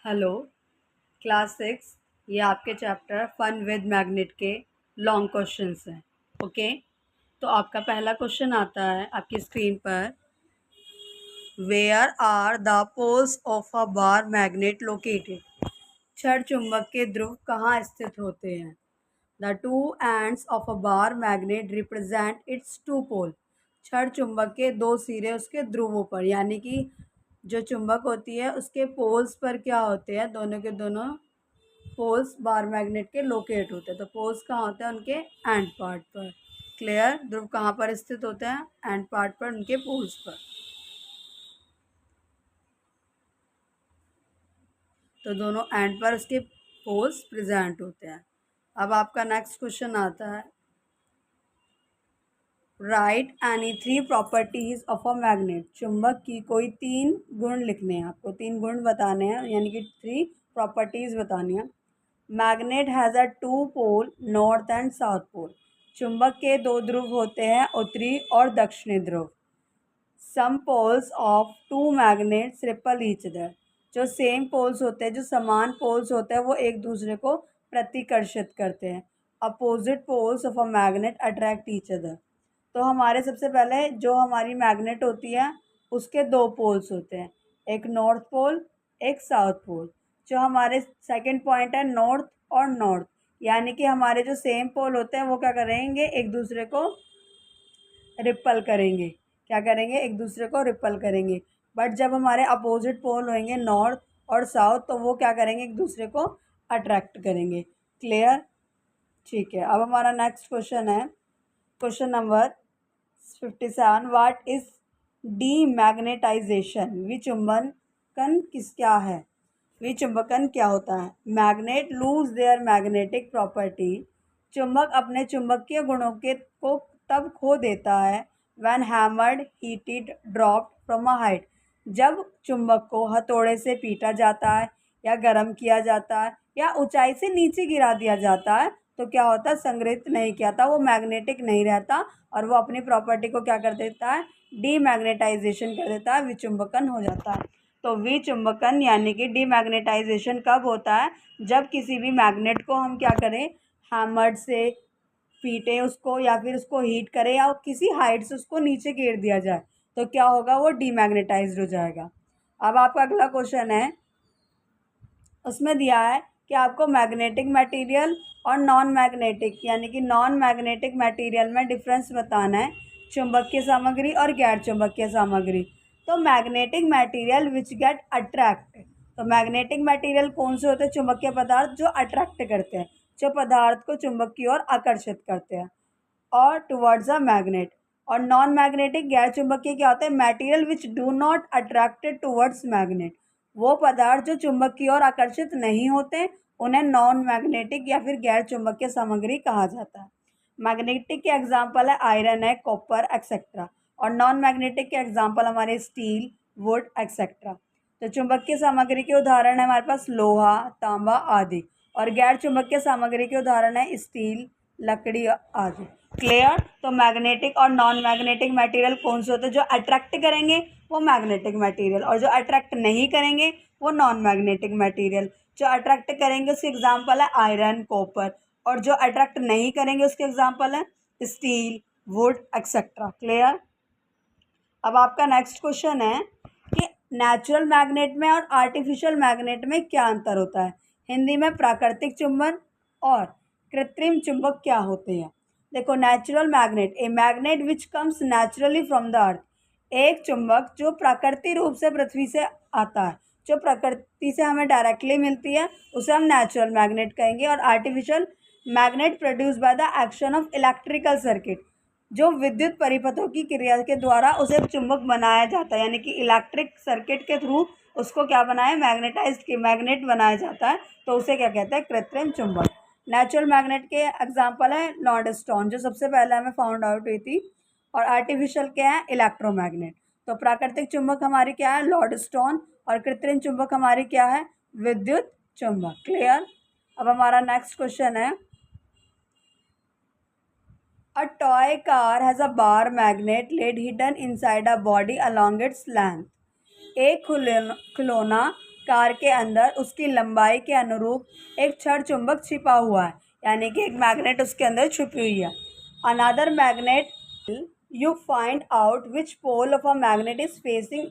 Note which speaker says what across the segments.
Speaker 1: Hello class 6। ये आपके chapter fun with magnet के लॉन्ग क्वेश्चंस हैं। ओके, तो आपका पहला क्वेश्चन आता है आपकी स्क्रीन पर। Where are the poles of a bar magnet located? छड़ चुंबक के ध्रुव कहाँ स्थित होते हैं? The two ends of a bar magnet represent its two pole. छड़ चुंबक के दो सिरे उसके ध्रुवों पर, यानी कि जो चुंबक होती है उसके पोल्स पर क्या होते हैं, दोनों के दोनों पोल्स बार मैग्नेट के लोकेट होते हैं। तो पोल्स कहाँ होते हैं? उनके एंड पार्ट पर। क्लियर? ध्रुव कहाँ पर स्थित होते हैं? एंड पार्ट पर, उनके पोल्स पर। तो दोनों एंड पर उसके पोल्स प्रेजेंट होते हैं। अब आपका नेक्स्ट क्वेश्चन आता है, right any three properties of a magnet. चुंबक की कोई तीन गुण लिखने हैं आपको, तीन गुण बताने हैं, यानी कि थ्री प्रॉपर्टीज बतानी है। Magnet has a two pole, north and south pole. चुंबक के दो ध्रुव होते हैं, उत्तरी और दक्षिणी ध्रुव। Some poles of two magnets repel each other. जो सेम पोल्स होते हैं, जो समान पोल्स होते हैं, वो एक दूसरे को प्रतिकर्षित करते हैं। Opposite poles of a magnet attract each other. तो हमारे सबसे पहले जो हमारी मैग्नेट होती है उसके दो पोल्स होते हैं, एक नॉर्थ पोल, एक साउथ पोल। जो हमारे सेकंड पॉइंट है नॉर्थ और नॉर्थ, यानी कि हमारे जो सेम पोल होते हैं वो क्या करेंगे, एक दूसरे को रिपल करेंगे। क्या करेंगे? एक दूसरे को रिपल करेंगे। बट जब हमारे अपोजिट पोल होंगे नॉर्थ और साउथ, तो वो क्या करेंगे? एक दूसरे को अट्रैक्ट करेंगे। क्लियर? ठीक है। अब हमारा नेक्स्ट क्वेश्चन है, question number 57। What is demagnetization? विचुंबकन क्या है? विचुंबकन क्या होता है? Magnet lose their magnetic property. चुंबक अपने चुंबकीय गुणों के को तब खो देता है when hammered, heated, dropped from a height. जब चुंबक को हथौड़े से पीटा जाता है या गर्म किया जाता है या ऊंचाई से नीचे गिरा दिया जाता है, तो क्या होता है? संग्रहित नहीं किया था, वो मैग्नेटिक नहीं रहता और वो अपनी प्रॉपर्टी को क्या कर देता है? डीमैग्नेटाइजेशन कर देता है, विचुंबकन हो जाता है। तो विचुंबकन यानी कि डीमैग्नेटाइजेशन कब होता है? जब किसी भी मैग्नेट को हम क्या करें, हैमर्ड से पीटें उसको, या फिर उसको हीट करें, या किसी हाइट से उसको नीचे गिर दिया जाए, तो क्या होगा? वो डीमैग्नेटाइज्ड हो जाएगा। अब आपका अगला क्वेश्चन है, उसमें दिया है कि आपको मैग्नेटिक मटेरियल और नॉन मैग्नेटिक, यानी कि नॉन मैग्नेटिक मटेरियल में डिफरेंस बताना है, चुंबकीय सामग्री और गैर चुंबकीय सामग्री। तो magnetic material which get attract. तो मैग्नेटिक मटेरियल कौन से होते हैं? चुंबकीय पदार्थ जो अट्रैक्ट करते हैं, जो पदार्थ को चुंबक की ओर आकर्षित करते हैं और टुवर्ड्स अ मैग्नेट। और नॉन मैग्नेटिक गैर चुंबकीय क्या होते हैं? Material which do not attracted towards magnet. वो पदार्थ जो चुंबक की ओर आकर्षित नहीं होते, उन्हें नॉन मैग्नेटिक या फिर गैर चुंबकीय सामग्री कहा जाता है। मैग्नेटिक के एग्जाम्पल है आयरन है, कॉपर एक्सेट्रा। और नॉन मैग्नेटिक के एग्जाम्पल हमारे स्टील, वुड एक्सेट्रा। तो चुंबकीय सामग्री के उदाहरण है हमारे पास लोहा, तांबा आदि। और गैर चुंबकीय सामग्री के उदाहरण है स्टील, लकड़ी आदि। क्लियर? तो मैग्नेटिक और नॉन मैग्नेटिक मटेरियल कौन से होते हैं? जो अट्रैक्ट करेंगे वो मैग्नेटिक मटेरियल, और जो अट्रैक्ट नहीं करेंगे वो नॉन मैग्नेटिक मटेरियल। जो अट्रैक्ट करेंगे उसके एग्जाम्पल है आयरन, कॉपर, और जो अट्रैक्ट नहीं करेंगे उसके एग्जाम्पल है स्टील, वुड एक्सेट्रा। क्लियर? अब आपका नेक्स्ट क्वेश्चन है कि नेचुरल मैग्नेट में और आर्टिफिशियल मैग्नेट में क्या अंतर होता है? हिंदी में प्राकृतिक चुंबन और कृत्रिम चुंबक क्या होते हैं? देखो, natural magnet, a magnet which comes naturally from the earth. एक चुंबक जो प्राकृतिक रूप से पृथ्वी से आता है, जो प्रकृति से हमें डायरेक्टली मिलती है, उसे हम नेचुरल मैग्नेट कहेंगे। और artificial magnet produce by the action of electrical circuit, जो विद्युत परिपथों की क्रिया के द्वारा उसे चुंबक बनाया जाता है, यानी कि इलेक्ट्रिक सर्किट के थ्रू उसको क्या बनाया? मैग्नेटाइज्ड की मैग्नेट बनाया जाता है, तो उसे क्या कहते हैं? कृत्रिम चुंबक। नेचुरल मैग्नेट के एग्जांपल है नॉर्डस्टोन, जो सबसे पहले हमें फाउंड आउट हुई थी। और आर्टिफिशियल क्या है? इलेक्ट्रोमैग्नेट। तो प्राकृतिक चुंबक हमारी क्या है? लॉर्डस्टोन। और कृत्रिम चुंबक हमारी क्या है? विद्युत चुंबक। क्लियर? अब हमारा नेक्स्ट क्वेश्चन है, a toy car has a bar magnet laid hidden inside a body along its length. एक खिलौना कार के अंदर उसकी लंबाई के अनुरूप एक क्षण चुंबक छिपा हुआ है, यानी कि एक मैग्नेट उसके अंदर छुपी हुई है। Another magnet, you find out which pole of a magnet is facing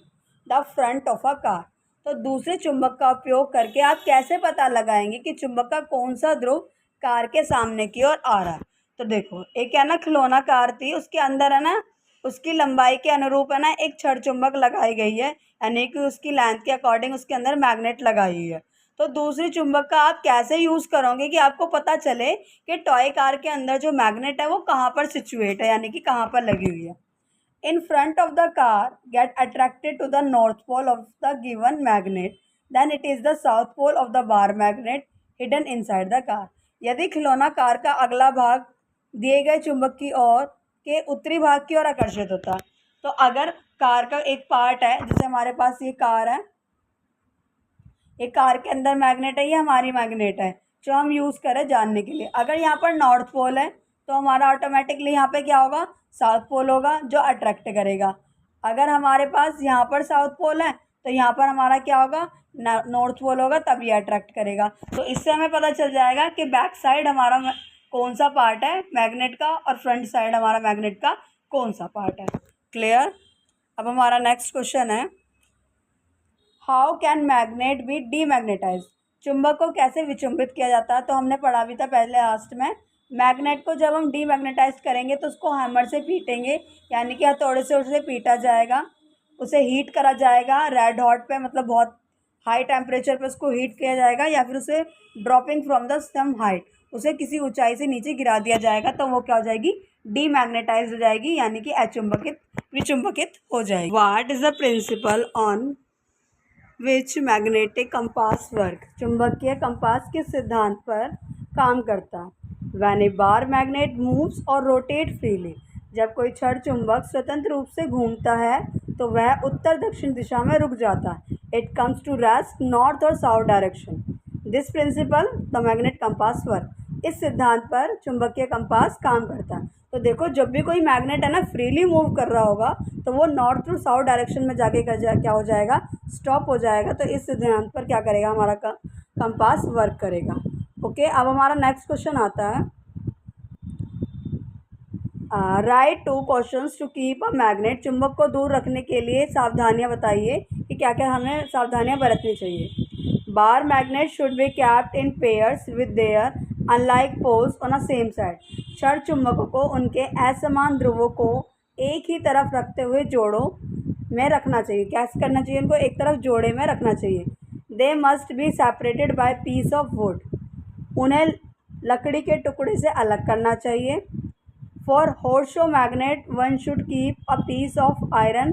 Speaker 1: the front of a car. तो दूसरे चुंबक का उपयोग करके आप कैसे पता लगाएंगे कि चुंबक का कौन सा ध्रुव कार के सामने की ओर आ रहा है। तो देखो, एक है ना खिलौना कार थी, उसके अंदर है ना उसकी लंबाई के अनुरूप है ना एक छड़ चुंबक लगाई गई है, यानी कि उसकी लेंथ के अकॉर्डिंग उसके अंदर मैग्नेट लगाई हुई है। तो दूसरी चुंबक का आप कैसे यूज़ करोगे कि आपको पता चले कि टॉय कार के अंदर जो मैग्नेट है वो कहाँ पर सिचुएट है, यानी कि कहाँ पर लगी हुई है। In front of the car get attracted to the north pole of the given magnet, then it is the south pole of the bar magnet hidden inside the car। यदि खिलौना कार का अगला भाग दिए गए चुंबक की ओर के उत्तरी भाग की ओर आकर्षित होता है, तो अगर कार का एक पार्ट है, जैसे हमारे पास ये कार है, एक कार के अंदर मैग्नेट है, ये हमारी मैग्नेट है जो हम यूज़ करें जानने के लिए। अगर यहाँ पर नॉर्थ पोल है तो हमारा ऑटोमेटिकली यहाँ पे क्या होगा, साउथ पोल होगा जो अट्रैक्ट करेगा। अगर हमारे पास यहाँ पर साउथ पोल है तो यहाँ पर हमारा क्या होगा, नॉर्थ पोल होगा, तब ये अट्रैक्ट करेगा। तो इससे हमें पता चल जाएगा कि बैक साइड हमारा कौन सा पार्ट है मैग्नेट का और फ्रंट साइड हमारा मैग्नेट का कौन सा पार्ट है। क्लियर। अब हमारा नेक्स्ट क्वेश्चन है, how can magnet be demagnetize. चुंबक को कैसे विचुंबित किया जाता है। तो हमने पढ़ा भी था पहले लास्ट में, मैग्नेट को जब हम डीमैग्नेटाइज करेंगे तो उसको हैमर से पीटेंगे, यानी कि हथौड़े से उसे पीटा जाएगा, उसे हीट करा जाएगा रेड हॉट पे, मतलब बहुत हाई टेम्परेचर पे उसको हीट किया जाएगा, या फिर उसे dropping from the some height, उसे किसी ऊंचाई से नीचे गिरा दिया जाएगा, तो वो क्या हो जाएगी, डीमैग्नेटाइज हो जाएगी, यानी कि अचुंबकित विचुंबकित हो जाएगी। What is the principal on which magnetic compass work. चुंबकीय कंपास किस सिद्धांत पर काम करता है। When A bar magnet moves और रोटेट फ्रीली। जब कोई छड़ चुंबक स्वतंत्र रूप से घूमता है तो वह उत्तर दक्षिण दिशा में रुक जाता है। It comes to rest north और south direction. This principle the magnet compass work. इस सिद्धांत पर चुंबकीय कंपास काम करता है। तो देखो, जब भी कोई मैग्नेट है ना फ्रीली मूव कर रहा होगा तो वो नॉर्थ टू साउथ डायरेक्शन में जाके क्या हो जाएगा, स्टॉप हो जाएगा। तो इस सिद्धांत पर क्या करेगा, हमारा कंपास वर्क करेगा। ओके, अब हमारा नेक्स्ट क्वेश्चन आता है, right 2 questions to keep a magnet. चुंबक को दूर रखने के लिए सावधानियां बताइए कि क्या क्या हमें सावधानियां बरतनी चाहिए। Bar magnet should be kept in pairs with their unlike poles on a same side. छड़ चुंबकों को उनके असमान ध्रुवों को एक ही तरफ रखते हुए जोड़ों में रखना चाहिए। कैसे करना चाहिए, उनको एक तरफ जोड़े में रखना चाहिए। They must be separated by piece of wood. उन्हें लकड़ी के टुकड़े से अलग करना चाहिए। For horseshoe magnet one should keep a piece of iron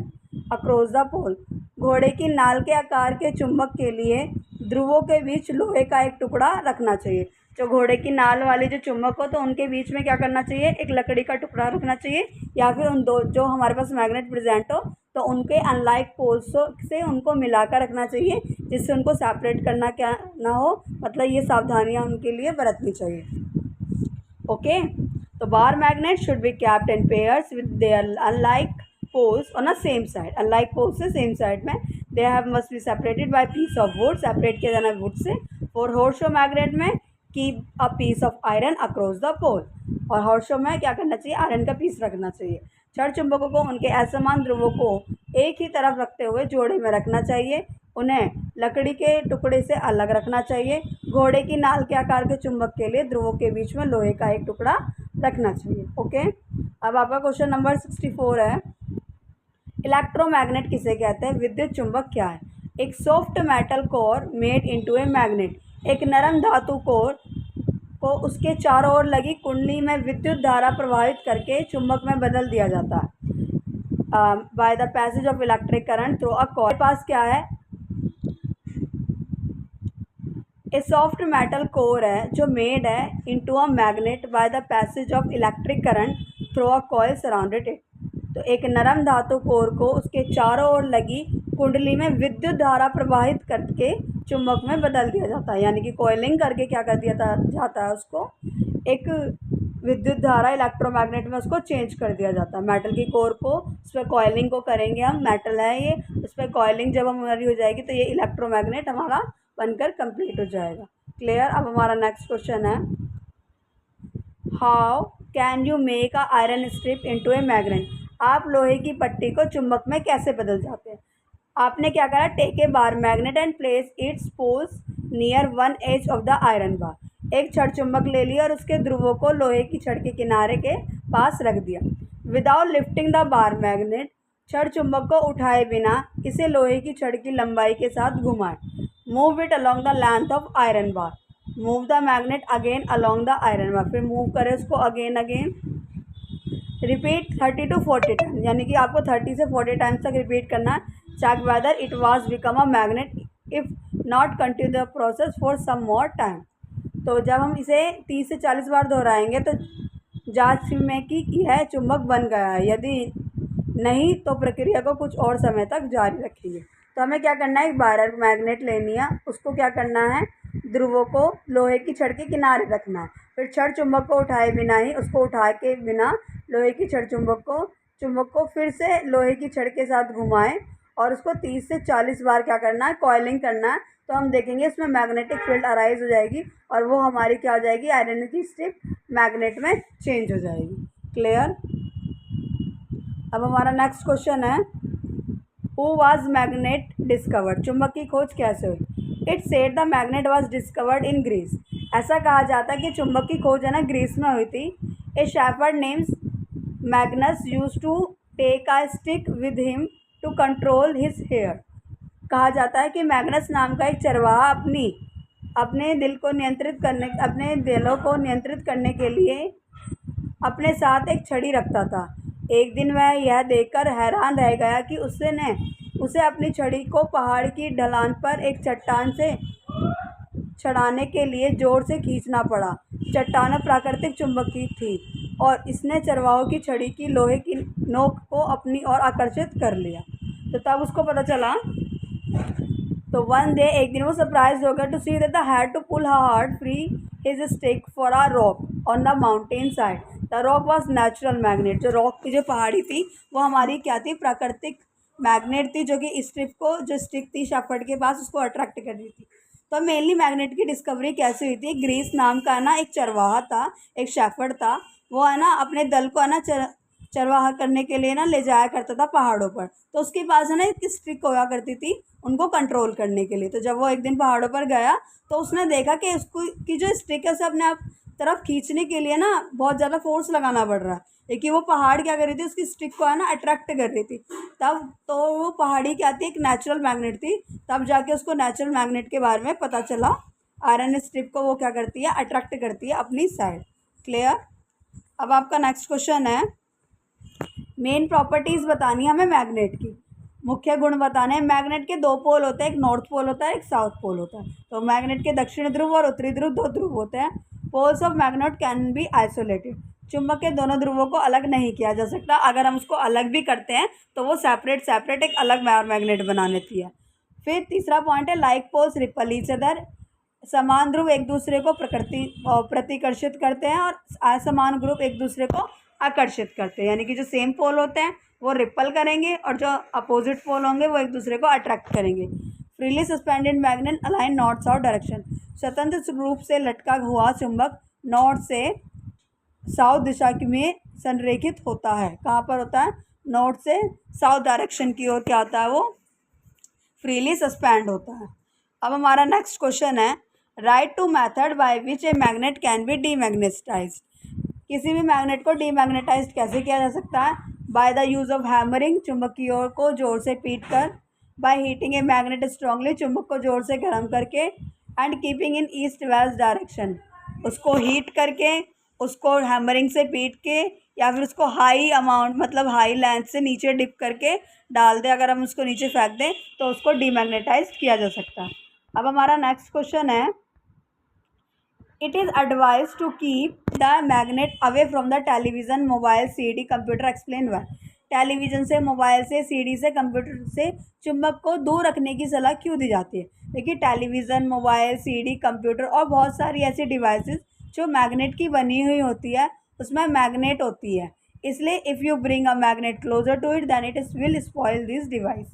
Speaker 1: across the pole. घोड़े की नाल के आकार के चुंबक के लिए ध्रुवों के बीच लोहे का एक टुकड़ा रखना चाहिए। जो घोड़े की नाल वाली जो चुंबक हो तो उनके बीच में क्या करना चाहिए, एक लकड़ी का टुकड़ा रखना चाहिए, या फिर उन दो जो हमारे पास मैग्नेट प्रेजेंट हो तो उनके अनलाइक पोल्स से उनको मिलाकर रखना चाहिए, जिससे उनको सेपरेट करना क्या ना हो, मतलब ये सावधानियां उनके लिए बरतनी चाहिए। ओके, तो bar magnet should be kept in pairs with their unlike poles on a same side. Unlike poles से सेम साइड में they have must be separated by piece of wood. Separate किया जाना वुड से। और horseshoe magnet में keep a piece of iron across the pole. और horseshoe में क्या करना चाहिए, आयरन का पीस रखना चाहिए। छड़ चुंबकों को उनके असमान ध्रुवों को एक ही तरफ रखते हुए जोड़े में रखना चाहिए। उन्हें लकड़ी के टुकड़े से अलग रखना चाहिए। घोड़े की नाल के आकार के चुंबक के लिए ध्रुवों के बीच में लोहे का एक टुकड़ा रखना चाहिए। ओके, अब आपका क्वेश्चन नंबर 64 है, इलेक्ट्रोमैग्नेट किसे कहते हैं। विद्युत चुंबक क्या है। एक soft metal core made into a magnet. एक नरम धातु कोर को उसके चारों ओर लगी कुंडली में विद्युत धारा प्रवाहित करके चुंबक में बदल दिया जाता है by the passage of electric current through a coil. Pass क्या है, ए सॉफ्ट मेटल कोर है जो मेड है into a magnet bye the passage of electric current through a coil surrounded it. तो एक नरम धातु कोर को उसके चारों ओर लगी कुंडली में विद्युत धारा प्रवाहित करके चुंबक में बदल दिया जाता है, यानी कि कॉइलिंग करके क्या कर दिया जाता है उसको, एक विद्युत धारा इलेक्ट्रोमैग्नेट में उसको चेंज कर दिया जाता है। मेटल की कोर को, उस पर कॉइलिंग को करेंगे हम, मेटल है ये, उस पर कॉइलिंग जब हमारी हो जाएगी तो ये इलेक्ट्रोमैग्नेट हमारा बनकर कंप्लीट हो जाएगा। क्लियर। अब हमारा नेक्स्ट क्वेश्चन है, how can you make a iron strip into a magnet. आप लोहे की पट्टी को चुंबक में कैसे बदल जाते हैं। आपने क्या करा, take a bar magnet and place its poles near one edge of the iron bar. एक छड़ चुंबक ले लिया और उसके ध्रुवों को लोहे की छड़ के किनारे के पास रख दिया। Without lifting the bar magnet, छड़ चुंबक को उठाए बिना इसे लोहे की छड़ की लंबाई के साथ घुमाए। Move it along the length of iron bar. Move the magnet again along the iron बार। फिर मूव करें उसको अगेन रिपीट 30 to 40 टाइम, यानी कि आपको 30 से 40 टाइम्स तक रिपीट करना है। Check whether it was become a magnet, if not continue the process for some more time. तो जब हम इसे 30 से 40 बार दोहराएंगे तो जांच में कि यह चुंबक बन गया है, यदि नहीं तो प्रक्रिया को कुछ और समय तक जारी रखेंगे। तो हमें क्या करना है, एक बार मैग्नेट लेनी है, उसको क्या करना है, ध्रुवों को लोहे की छड़ के किनारे रखना है। फिर छड़ चुंबक को उठाए बिना ही, उसको उठा के बिना लोहे की छड़ चुंबक को फिर से लोहे की छड़ के साथ घुमाएं और उसको 30 से 40 बार क्या करना है, कॉइलिंग करना है। तो हम देखेंगे इसमें मैग्नेटिक फील्ड अराइज हो जाएगी और वो हमारी क्या हो जाएगी, आयरन की स्ट्रिप मैग्नेट में चेंज हो जाएगी। क्लियर। अब हमारा नेक्स्ट क्वेश्चन है, हु वाज मैग्नेट डिस्कवर्ड। चुंबक की खोज कैसे हुई। It said the magnet was discovered in Greece. ऐसा कहा जाता है कि चुंबक की खोज है ना ग्रीस में हुई थी। A shepherd names Magnus used to take a stick with him to control his hair. कहा जाता है कि मैग्नस नाम का एक चरवाहा अपने दिलों को नियंत्रित करने के लिए अपने साथ एक छड़ी रखता था। एक दिन वह यह देखकर हैरान रह गया कि उसे अपनी छड़ी को पहाड़ की ढलान पर एक चट्टान से चढ़ाने के लिए जोर से खींचना पड़ा। चट्टान प्राकृतिक चुंबकीय थी और इसने चरवाहों की छड़ी की लोहे की नोक को अपनी ओर आकर्षित कर लिया। तो तब उसको पता चला, तो वन डे एक दिन वो सरप्राइज हो गया to see that the had to pull hard free his stick for a rock on the mountain side. The rock was natural magnet. जो रॉक की जो पहाड़ी थी वो हमारी क्या थी, प्राकृतिक मैग्नेट थी, जो कि स्ट्रिप को, जो स्टिक थी शेफर्ड के पास, उसको अट्रैक्ट कर रही थी। तो मेनली मैग्नेट की डिस्कवरी कैसे हुई थी, ग्रीस नाम का ना एक चरवाहा था, एक शेफर्ड था, वो है ना अपने दल को है ना चरवाहा करने के लिए ना ले जाया करता था पहाड़ों पर। तो उसके पास है ना एक स्टिक होया करती थी उनको कंट्रोल करने के लिए। तो जब वो एक दिन पहाड़ों पर गया तो उसने देखा कि उसको की जो स्टिक है उसे अपने आप तरफ खींचने के लिए ना बहुत ज़्यादा फोर्स लगाना पड़ रहा है, लेकिन वो पहाड़ क्या कर रही थी, उसकी स्टिक को है ना अट्रैक्ट कर रही थी। तब तो वो पहाड़ी क्या थी, एक नेचुरल मैग्नेट थी। तब जाके उसको नेचुरल मैग्नेट के बारे में पता चला। आयरन स्ट्रिप को वो क्या करती है, अट्रैक्ट करती है अपनी साइड। क्लियर। अब आपका नेक्स्ट क्वेश्चन है, मेन प्रॉपर्टीज़ बतानी है हमें मैग्नेट की, मुख्य गुण बताने हैं। मैग्नेट के दो पोल होते हैं, एक नॉर्थ पोल होता है, एक साउथ पोल होता है। तो मैग्नेट के दक्षिण ध्रुव और उत्तरी ध्रुव, दो ध्रुव होते हैं। Poles of magnet can be isolated. चुंबक के दोनों ध्रुवों को अलग नहीं किया जा सकता। अगर हम उसको अलग भी करते हैं तो वो सेपरेट एक अलग मैग्नेट बना लेती है। फिर तीसरा पॉइंट है, like poles repel each other. समान ध्रुव एक दूसरे को प्रतिकर्षित करते हैं और असमान ध्रुव एक दूसरे को आकर्षित करते हैं। यानी कि जो सेम पोल होते हैं वो रिपल करेंगे और जो अपोजिट पोल होंगे वो एक दूसरे को अट्रैक्ट करेंगे। Freely suspended magnet align north south direction. स्वतंत्र रूप से लटका हुआ चुंबक नॉर्थ से साउथ दिशा में संरेखित होता है। कहाँ पर होता है, नॉर्थ से साउथ डायरेक्शन की ओर क्या होता है, वो फ्रीली सस्पेंड होता है। अब हमारा नेक्स्ट क्वेश्चन है, write two method by which a magnet can be demagnetized. किसी भी मैग्नेट को डीमैग्नेटाइज्ड कैसे किया जा सकता है, by the use of hammering, चुंबक की ओर को जोर से पीट कर, by heating a magnet strongly, चुंबक को जोर से गर्म करके, and keeping in east west direction, उसको हीट करके, उसको हैमरिंग से पीट के, या फिर उसको हाई अमाउंट मतलब हाई लेंथ से नीचे डिप करके डाल दें। अगर हम उसको नीचे फेंक दें तो उसको डीमैग्नेटाइज किया जा सकता है। अब हमारा नेक्स्ट क्वेश्चन है, it is advise to keep the magnet away from the television, mobile, CD, computer. Explain why. Television से, मोबाइल से, सीडी से, कंप्यूटर से चुंबक को दूर रखने की सलाह क्यों दी जाती है। देखिए टेलीविज़न, मोबाइल, सीडी, कंप्यूटर और बहुत सारी ऐसी डिवाइसेस जो मैग्नेट की बनी हुई होती है उसमें मैग्नेट होती है, इसलिए if you bring a magnet closer to it then it is will spoil this device.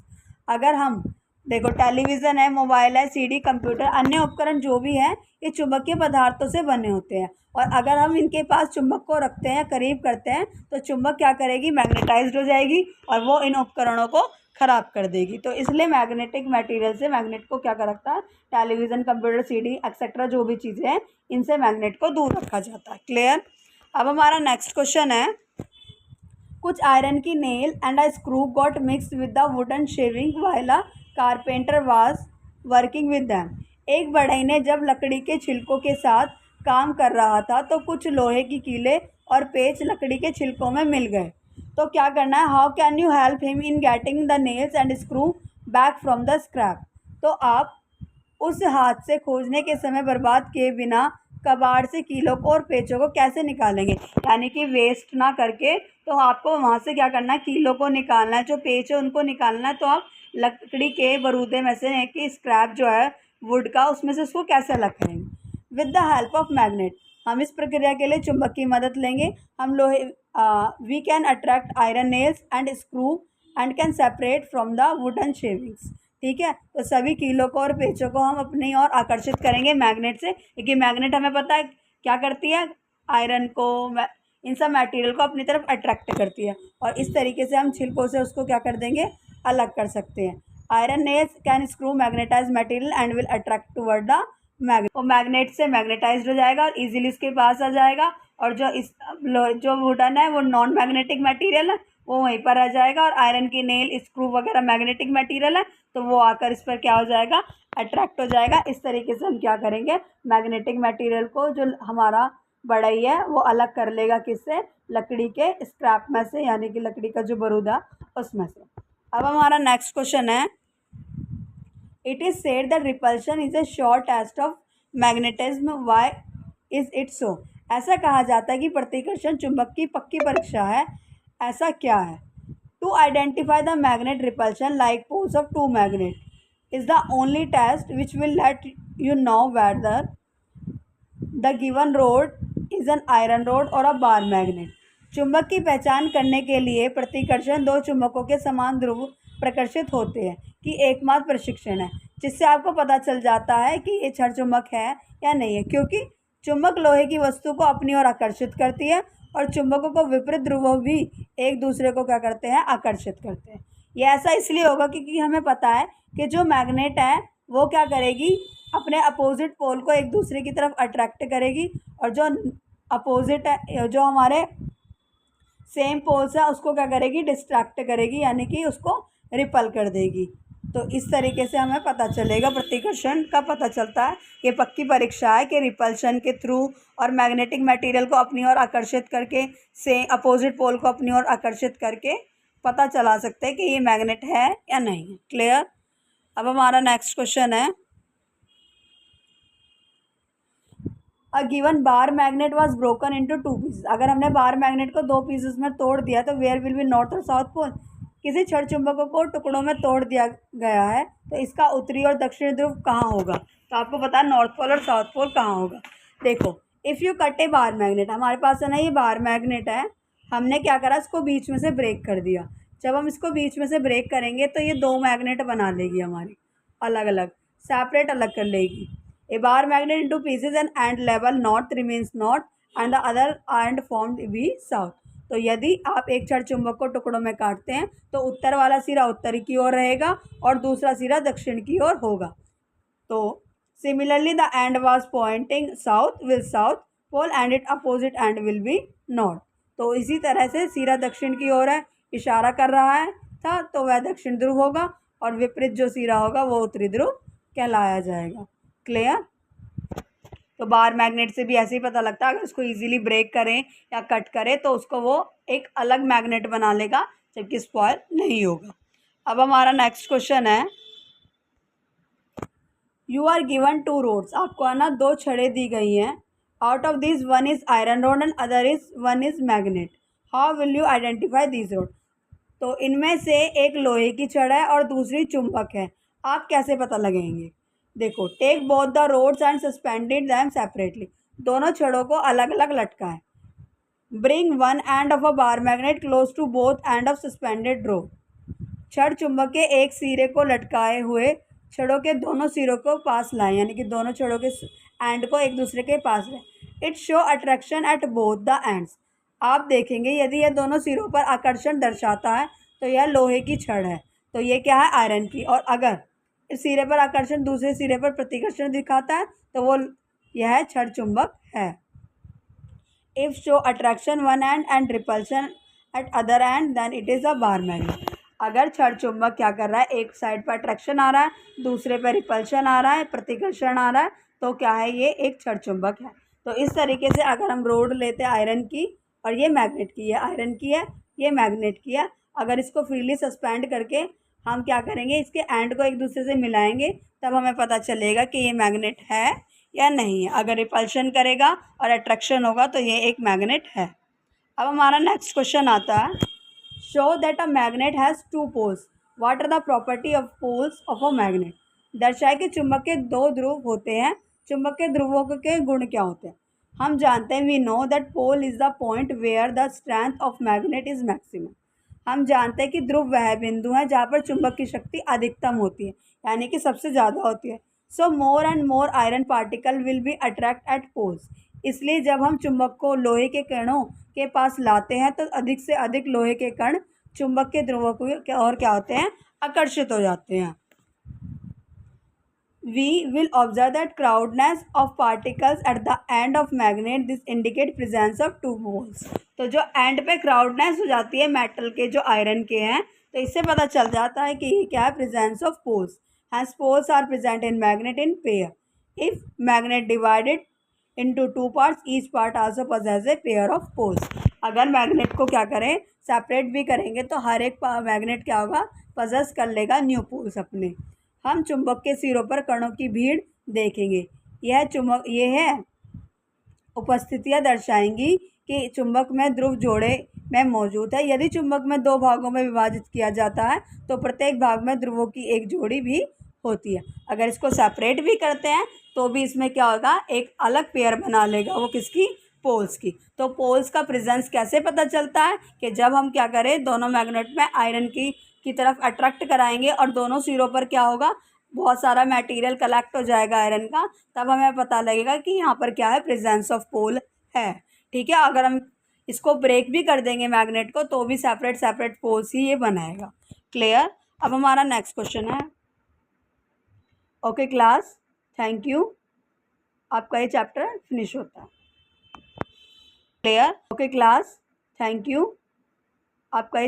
Speaker 1: अगर हम देखो टेलीविज़न है, मोबाइल है, सीडी, कंप्यूटर, अन्य उपकरण जो भी हैं ये चुंबकीय पदार्थों से बने होते हैं, और अगर हम इनके पास चुंबक को रखते हैं, करीब करते हैं, तो चुंबक क्या करेगी, मैग्नेटाइज्ड हो जाएगी और वो इन उपकरणों को ख़राब कर देगी। तो इसलिए मैग्नेटिक मटेरियल से मैग्नेट को क्या कर रखता है, टेलीविज़न, कंप्यूटर, सीडी एक्सेट्रा जो भी चीज़ें हैं इनसे मैग्नेट को दूर रखा जाता है। क्लियर। अब हमारा नेक्स्ट क्वेश्चन है, कुछ आयरन की nail and a screw got mixed with the wooden shaving while a carpenter was working with them. एक बढ़ई ने जब लकड़ी के छिलकों के साथ काम कर रहा था तो कुछ लोहे की कीले और पेच लकड़ी के छिलकों में मिल गए। तो क्या करना है, how can you help him in getting the nails and screw back from the scrap. तो आप उस हाथ से खोजने के समय बर्बाद किए बिना कबाड़ से कीलों को और पेचों को कैसे निकालेंगे, यानी कि वेस्ट ना करके। तो आपको वहाँ से क्या करना है, कीलों को निकालना है, जो पेच है उनको निकालना है। तो आप लकड़ी के बरूदे में से कि स्क्रैप जो है वुड का, उसमें से उसको कैसे अलग करेंगे। With the help of magnet, हम इस प्रक्रिया के लिए चुंबक की मदद लेंगे। हम लोहे we can attract iron nails and screw and can separate from the wooden shavings. ठीक है, तो सभी कीलों को और पेचों को हम अपनी ओर आकर्षित करेंगे मैग्नेट से, क्योंकि मैग्नेट हमें पता है क्या करती है, आयरन को, इन सब मटेरियल को अपनी तरफ अट्रैक्ट करती है, और इस तरीके से हम छिलकों से उसको क्या कर देंगे, अलग कर सकते हैं। Iron nails can screw magnetize material and will attract toward the magnet. वो मैग्नेट से मैग्नेटाइज हो जाएगा और इजीली इसके पास आ जाएगा, और जो वुडन है वो नॉन मैग्नेटिक मटेरियल है, वो वहीं पर आ जाएगा। और आयरन की नेल, स्क्रू वगैरह मैग्नेटिक मटेरियल है, तो वो आकर इस पर क्या हो जाएगा, अट्रैक्ट हो जाएगा। इस तरीके से हम क्या करेंगे, मैग्नेटिक मटेरियल को जो हमारा बढ़ई है वो अलग कर लेगा, किससे, लकड़ी के स्क्रैप में से, यानी कि लकड़ी का जो बरूदा उसमें से। अब हमारा नेक्स्ट क्वेश्चन है, it is said that repulsion is a sure test of magnetism, why is it so. ऐसा कहा जाता है कि प्रतिकर्षण चुंबक की पक्की परीक्षा है, ऐसा क्या है। To identify the magnet repulsion like poles of two magnet is the only test which will let you know whether the given rod is an iron rod और अ बार मैग्नेट। चुंबक की पहचान करने के लिए प्रतिकर्षण दो चुंबकों के समान ध्रुव प्रकर्षित होते हैं कि एकमात्र प्रशिक्षण है, जिससे आपको पता चल जाता है कि ये क्षण चुंबक है या नहीं है, क्योंकि चुंबक लोहे की वस्तु को अपनी ओर आकर्षित करती है और चुंबकों को विपरीत ध्रुवों भी एक दूसरे को क्या करते हैं, आकर्षित करते हैं। ये ऐसा इसलिए होगा क्योंकि हमें पता है कि जो मैग्नेट है वो क्या करेगी, अपने अपोजिट पोल को एक दूसरे की तरफ अट्रैक्ट करेगी, और जो अपोजिट है, जो हमारे सेम पोल्स है, उसको क्या करेगी, डिस्ट्रैक्ट करेगी, यानी कि उसको रिपल कर देगी। तो इस तरीके से हमें पता चलेगा, प्रतिकर्षण का पता चलता है। ये पक्की परीक्षा है कि रिपल्शन के थ्रू और मैग्नेटिक मटेरियल को अपनी ओर आकर्षित करके, से अपोजिट पोल को अपनी ओर आकर्षित करके पता चला सकते हैं कि ये मैग्नेट है या नहीं। क्लियर। अब हमारा नेक्स्ट क्वेश्चन है, a given bar magnet was broken into two pieces. अगर हमने बार मैग्नेट को दो पीसेस में तोड़ दिया तो वेयर विल बी नॉर्थ और साउथ पोल। किसी क्षण चुंबकों को टुकड़ों में तोड़ दिया गया है तो इसका उत्तरी और दक्षिणी ध्रुव कहाँ होगा। तो आपको पता है नॉर्थ पोल और साउथ पोल कहाँ होगा। देखो, if you cut A bar magnet, हमारे पास है ना ये बार मैग्नेट है, हमने क्या करा, इसको बीच में से ब्रेक कर दिया। जब हम इसको बीच में से ब्रेक करेंगे तो ये दो मैग्नेट बना लेगी हमारी, अलग अलग, सेपरेट अलग कर लेगी। A bar magnet into pieces and end level north remains north and the other end formed be south। तो यदि आप एक क्षण चुंबक को टुकड़ों में काटते हैं तो उत्तर वाला सिरा उत्तरी की ओर रहेगा और दूसरा सिरा दक्षिण की ओर होगा। तो similarly the end was pointing south will south pole and it opposite end will be north. तो इसी तरह से सिरा दक्षिण की ओर है, इशारा कर रहा है था, तो वह दक्षिण ध्रुव होगा और विपरीत जो सिरा होगा वो उत्तरी ध्रुव कहलाया जाएगा। क्लियर। तो बार मैग्नेट से भी ऐसे ही पता लगता है, अगर उसको इजीली ब्रेक करें या कट करें तो उसको वो एक अलग मैग्नेट बना लेगा, जबकि स्पॉइल नहीं होगा। अब हमारा नेक्स्ट क्वेश्चन है, you are given two rods. आपको है ना दो छड़ें दी गई हैं। Out of this one is iron rod and other is one is magnet. How will you identify this rod. तो इनमें से एक लोहे की छड़ है और दूसरी चुंबक है, आप कैसे पता लगाएंगे। देखो, take both the rods and suspended them separately. दोनों छड़ों को अलग अलग लटका है। Bring one end of a bar magnet close to both end of suspended rod. छड़ चुंबक के एक सिरे को लटकाए हुए छड़ों के दोनों सिरों को पास लाएं, यानी कि दोनों छड़ों के एंड को एक दूसरे के पास लाएं। It show attraction at both the ends. आप देखेंगे यदि यह दोनों सिरों पर आकर्षण दर्शाता है तो यह लोहे की छड़ है, तो ये क्या है, आयरन की। और अगर इस सिरे पर आकर्षण दूसरे सिरे पर प्रतिकर्षण दिखाता है तो वो यह छड़ चुंबक है। If show attraction one end and repulsion at other end then it is a bar magnet. अगर छड़ चुंबक क्या कर रहा है, एक साइड पर अट्रैक्शन आ रहा है, दूसरे पर रिपल्शन आ रहा है, प्रतिकर्षण आ रहा है, तो क्या है, ये एक छड़ चुंबक है। तो इस तरीके से अगर हम रोड लेते हैं आयरन की और ये मैग्नेट की है, आयरन की है, ये मैग्नेट की है, अगर इसको फ्रीली सस्पेंड करके हम क्या करेंगे, इसके एंड को एक दूसरे से मिलाएंगे, तब हमें पता चलेगा कि ये मैग्नेट है या नहीं है। अगर रिपल्शन करेगा और अट्रैक्शन होगा तो ये एक मैग्नेट है। अब हमारा नेक्स्ट क्वेश्चन आता है, show that a magnet has two poles, what are the property of poles of a magnet. दर्शाए कि चुंबक के दो ध्रुव होते हैं, चुंबक के ध्रुवों के गुण क्या होते हैं। हम जानते हैं, we know that pole is the point where the strength of magnet is maximum. हम जानते हैं कि ध्रुव वह बिंदु है जहाँ पर चुंबक की शक्ति अधिकतम होती है, यानी कि सबसे ज़्यादा होती है। So more and more iron particle will be attract at poles. इसलिए जब हम चुंबक को लोहे के कणों के पास लाते हैं तो अधिक से अधिक लोहे के कण चुंबक के ध्रुवों को और क्या होते हैं, आकर्षित हो जाते हैं। We will observe that crowdness of particles at the end of magnet. This indicate presence of two poles. तो जो एंड पे क्राउडनेस हो जाती है मेटल के जो आयरन के हैं, तो इससे पता चल जाता है कि ये क्या है, presence of poles. Hence poles are present in magnet in pair. If magnet divided into two parts, each part also possess a pair of poles. अगर मैग्नेट को क्या करें, सेपरेट भी करेंगे तो हर एक मैग्नेट क्या होगा, पजेस कर लेगा न्यू पोल्स अपने। हम चुंबक के सिरों पर कणों की भीड़ देखेंगे। ये है उपस्थितियाँ दर्शाएंगी कि चुंबक में ध्रुव जोड़े में मौजूद है। यदि चुंबक में दो भागों में विभाजित किया जाता है तो प्रत्येक भाग में ध्रुवों की एक जोड़ी भी होती है। अगर इसको सेपरेट भी करते हैं तो भी इसमें क्या होगा, एक अलग पेयर बना लेगा, वो किसकी, पोल्स की। तो पोल्स का प्रेजेंस कैसे पता चलता है कि जब हम क्या करें, दोनों मैग्नेट में आयरन की तरफ अट्रैक्ट कराएंगे और दोनों सिरों पर क्या होगा, बहुत सारा मटेरियल कलेक्ट हो जाएगा आयरन का, तब हमें पता लगेगा कि यहाँ पर क्या है, प्रेजेंस ऑफ पोल है। ठीक है, अगर हम इसको ब्रेक भी कर देंगे मैग्नेट को तो भी सेपरेट सेपरेट पोल्स ही ये बनाएगा। क्लियर। अब हमारा नेक्स्ट क्वेश्चन है। Okay class, thank you. आपका ये चैप्टर फिनिश होता है। Clear. Okay class, thank you. आपका ये